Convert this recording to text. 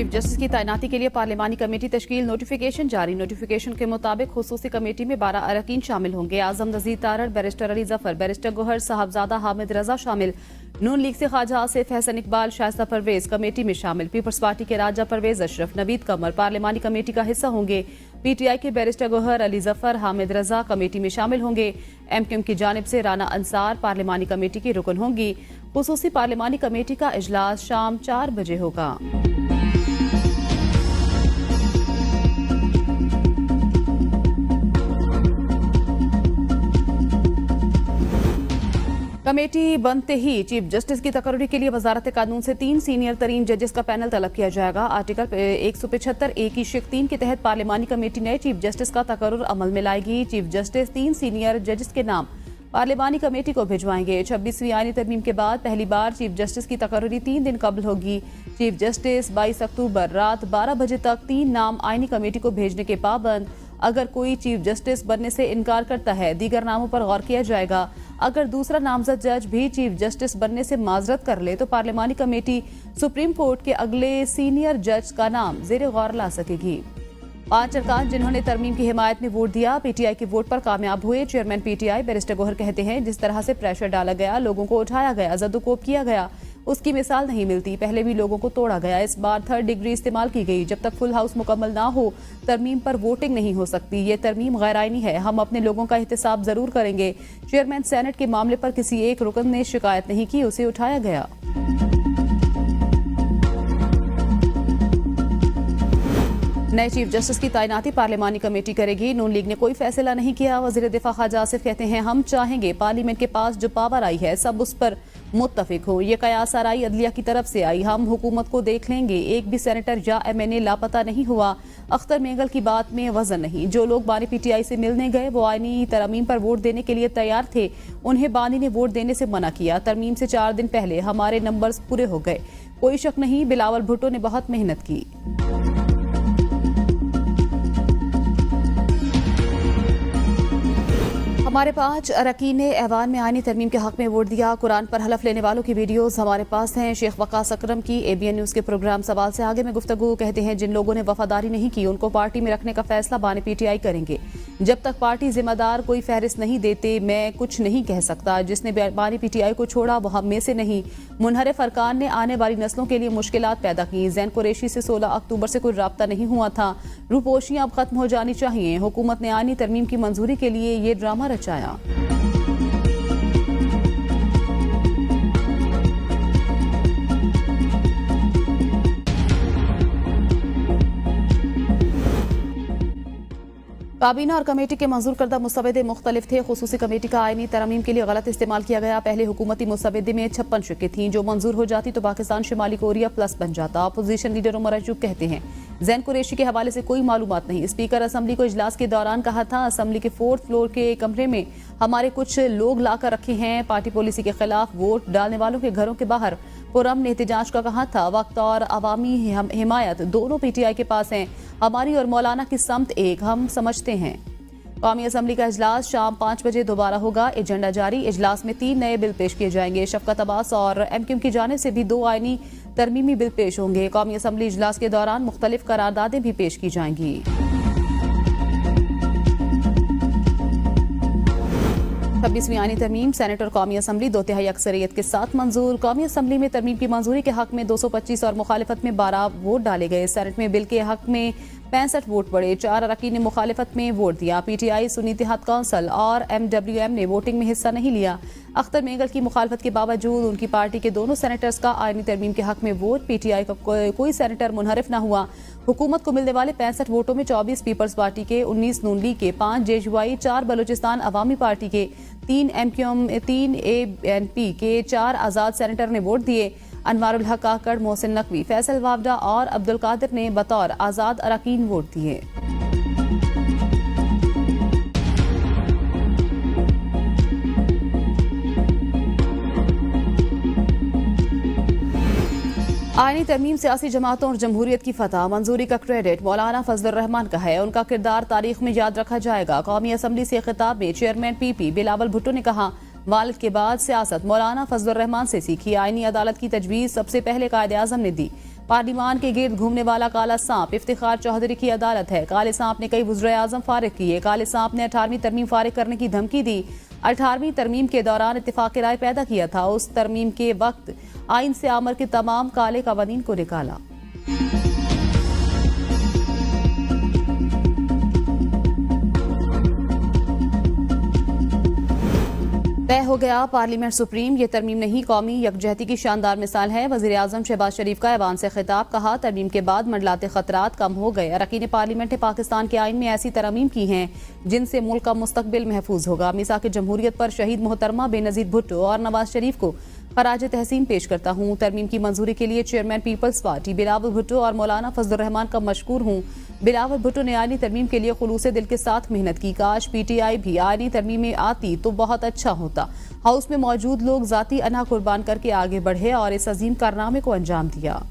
Chief justice की तैनाती के लिए पार्लिमानी कमेटी तश्कील, नोटिफिकेशन जारी। नोटिफिकेशन के मुताबिक खुसूसी कमेटी में 12 अरकान शामिल होंगे। आजम नजीर तारड़, बैरिस्टर अली जफर, बैरिस्टर गोहर, साहबजादा हामिद रजा शामिल। नून लीग से ख्वाजा आसिफ, हसन इकबाल, शाइस्ता परवेज कमेटी में शामिल। पीपल्स पार्टी के राजा परवेज अशरफ, नवीद कमर पार्लिमानी कमेटी का हिस्सा होंगे। पीटीआई के बैरिस्टर गोहर, अली जफर, हामिद रजा कमेटी में शामिल होंगे। एमक्यूएम की जानिब से राना अंसार पार्लिमानी कमेटी की रुकन होंगी। खुसूसी पार्लिमानी कमेटी का इजलास शाम 4 बजे होगा। कमेटी बनते ही चीफ जस्टिस की तकर्री के लिए वजारत कानून से 3 सीनियर तरीन जजेस का पैनल तलब किया जाएगा। आर्टिकल 175A की शिक 3 के तहत पार्लिमानी कमेटी नए चीफ जस्टिस का तकर्रुर अमल में लाएगी। चीफ जस्टिस 3 सीनियर जजेस के नाम पार्लिमानी कमेटी को भिजवाएंगे। 26वीं आईनी तरमीम के बाद पहली बार चीफ जस्टिस की तकर्री 3 दिन कबल होगी। चीफ जस्टिस 22 अक्टूबर रात 12 बजे तक 3 नाम आईनी कमेटी को भेजने के पाबंद। अगर कोई चीफ जस्टिस बनने से इनकार करता है, दीगर नामों पर गौर किया जाएगा। अगर दूसरा नामजद जज भी चीफ जस्टिस बनने से माजरत कर ले तो पार्लिमानी कमेटी सुप्रीम कोर्ट के अगले सीनियर जज का नाम जेर गौर ला सकेगी। 5 अरकान जिन्होंने तरमीम की हिमायत में वोट दिया, पीटीआई के वोट पर कामयाब हुए। चेयरमैन पीटीआई बैरिस्टर गोहर कहते हैं, जिस तरह से प्रेशर डाला गया, लोगों को उठाया गया, जद्दोकोब किया गया, उसकी मिसाल नहीं मिलती। पहले भी लोगों को तोड़ा गया, इस बार 3rd डिग्री इस्तेमाल की गई। जब तक फुल हाउस मुकम्मल ना हो तरमीम पर वोटिंग नहीं हो सकती। ये तरमीम गैर आईनी है, हम अपने लोगों का एहतसाब जरूर करेंगे। चेयरमैन सेनेट के मामले पर किसी एक रुकन ने शिकायत नहीं की, उसे उठाया गया। नए चीफ जस्टिस की तैनाती पार्लिमानी कमेटी करेगी। नून लीग ने कोई फैसला नहीं किया। वजीर दिफा ख्वाजा आसिफ कहते हैं, हम चाहेंगे पार्लियामेंट के पास जो पावर आई है सब उस पर मुत्तफिक हो। ये कयास आराई अदलिया की तरफ से आई, हम हुकूमत को देख लेंगे। एक भी सेनेटर या MNA लापता नहीं हुआ। अख्तर मेंगल की बात में वजन नहीं। जो लोग बानी पीटीआई से मिलने गए वो आईनी तरमीम पर वोट देने के लिए तैयार थे, उन्हें बानी ने वोट देने से मना किया। तरमीम से 4 दिन पहले हमारे नंबर्स पूरे हो गए। कोई शक नहीं, बिलावल भुट्टो ने बहुत मेहनत की। हमारे 5 अरकान ने ऐवान में आईनी तरमीम के हक में वोट दिया। कुरान पर हलफ लेने वालों की वीडियोस हमारे पास हैं। शेख वकास अकरम की ABN न्यूज़ के प्रोग्राम सवाल से आगे में गुफ्तगू। कहते हैं, जिन लोगों ने वफादारी नहीं की उनको पार्टी में रखने का फैसला बानी पीटीआई करेंगे। जब तक पार्टी जिम्मेदार कोई फहरिस्त नहीं देते मैं कुछ नहीं कह सकता। जिसने बानी पीटीआई को छोड़ा वो हम में से नहीं। मुनहरिफ अरकान ने आने वाली नस्लों के लिए मुश्किलात पैदा की। जैन कुरैशी से 16 अक्टूबर से कोई राब्ता नहीं हुआ था। रूपोशियां अब खत्म हो जानी चाहिए। हुकूमत ने आईनी तरमीम की मंजूरी के लिए ये ड्रामा रचाया। काबीना और कमेटी के मंजूर करदा मुस्तवदे मुख्तलिफ थे। खुसूसी कमेटी का आईनी तरमीम के लिए गलत इस्तेमाल किया गया। पहले हुकूमती मुस्तवदे में 56 शिकें थीं जो मंजूर हो जाती तो पाकिस्तान शिमाली कोरिया प्लस बन जाता। अपोजिशन लीडर उमर अयूब कहते हैं, जैन कुरैशी के हवाले से कोई मालूमात नहीं। स्पीकर असम्बली को इजलास के दौरान कहा था, असम्बली के 4th फ्लोर के कमरे में हमारे कुछ लोग लाकर रखे हैं। पार्टी पॉलिसी के खिलाफ वोट डालने वालों के घरों के बाहर पुरअमन एहतजाज का कहा था। वक्त और अवामी हिमायत दोनों पीटीआई के पास हैं। हमारी और मौलाना की समत एक, हम समझते हैं। कौमी असम्बली का इजलास शाम 5 बजे दोबारा होगा। एजेंडा जारी। इजलास में 3 नए बिल पेश किए जाएंगे। शफकत अब्बास और MQM की जानिब से भी 2 आईनी तरमीमी बिल पेश होंगे। कौमी असम्बली इजलास के दौरान मुख्तलिफ करारदादें भी पेश की जाएंगी। 26वीं आईनी तरमीम सेनेट और कौमी असम्बली 2/3 अक्सरियत के साथ मंजूर। कौमी असम्बली में तरमीम की मंजूरी के हक में 225 और मुखालिफत में 12 वोट डाले गए। सेनेट में बिल के हक में 65 वोट पड़े। 4 अरकान ने मुखालिफत में वोट दिया। पीटीआई, सुन्नी इत्तेहाद काउंसिल और MWM ने वोटिंग में हिस्सा नहीं लिया। अख्तर मेंगल की मुखालफत के बावजूद उनकी पार्टी के दोनों सेनेटर्स का आईनी तरमीम के हक में वोट। पीटीआई का कोई सेनेटर मुनहरिफ न हुआ। हुकूमत को मिलने वाले 65 वोटों में 24 पीपल्स पार्टी के, 19 नून लीग के, 5 JUI, 4 बलूचिस्तान अवामी पार्टी के, 3 MQM, 3 ANP के, 4 आज़ाद सेनेटर ने वोट दिए। अनवारुल हक काकड़, मोहसिन नकवी, फैसल वावडा और अब्दुल कादिर ने बतौर आज़ाद अरकान वोट दिए। आईनी तरमीम सियासी जमातों और जमहूरियत की फतह। मंजूरी का क्रेडिट मौलाना फजलुर रहमान का है। उनका किरदार तारीख में याद रखा जाएगा। कौमी असम्बली से खिताब में चेयरमैन PP बिलावल भुट्टो ने कहा, वालिद के बाद सियासत मौलाना फजलुर रहमान से सीखी। आईनी अदालत की तजवीज़ सबसे पहले कायदे आज़म ने दी। पार्लिमान के गिर्द घूमने वाला काला सांप इफ्तिखार चौधरी की अदालत है। काले सांप ने कई वज़ीर आज़म फारिग किए। काले सांप ने 18वीं तरमीम फारिग करने की धमकी दी। 18वीं तरमीम के दौरान इत्तेफाक राय पैदा किया था। उस तरमीम के वक्त आइन से आमर के तमाम काले कवानीन को निकाला। तय हो गया पार्लियामेंट सुप्रीम, ये तरमीम नहीं कौमी यकजहती की शानदार मिसाल है। वज़ीर आज़म शहबाज शरीफ का ऐवान से खिताब, कहा तरमीम के बाद मंडलाते खतरात कम हो गए। अरकान पार्लियामेंट ने पाकिस्तान के आइन में ऐसी तरमीम की हैं जिनसे मुल्क का मुस्तकबिल महफूज होगा। मीसाक जमहूरियत पर शहीद मोहतरमा बेनज़ीर भुट्टो और नवाज शरीफ को खराज तहसीन पेश करता हूँ। तरमीम की मंजूरी के लिए chairman Peoples Party Bilawal Bhutto और मौलाना फजलुर रहमान का मशकूर हूँ। बिलावल भुट्टो ने आईनी तरमीम के लिए खुलूसे दिल के साथ मेहनत की। काश PTI भी आईनी तरमीम में आती तो बहुत अच्छा होता। हाउस में मौजूद लोग जाती अना कुर्बान करके आगे बढ़े और इस अजीम कारनामे को अंजाम दिया।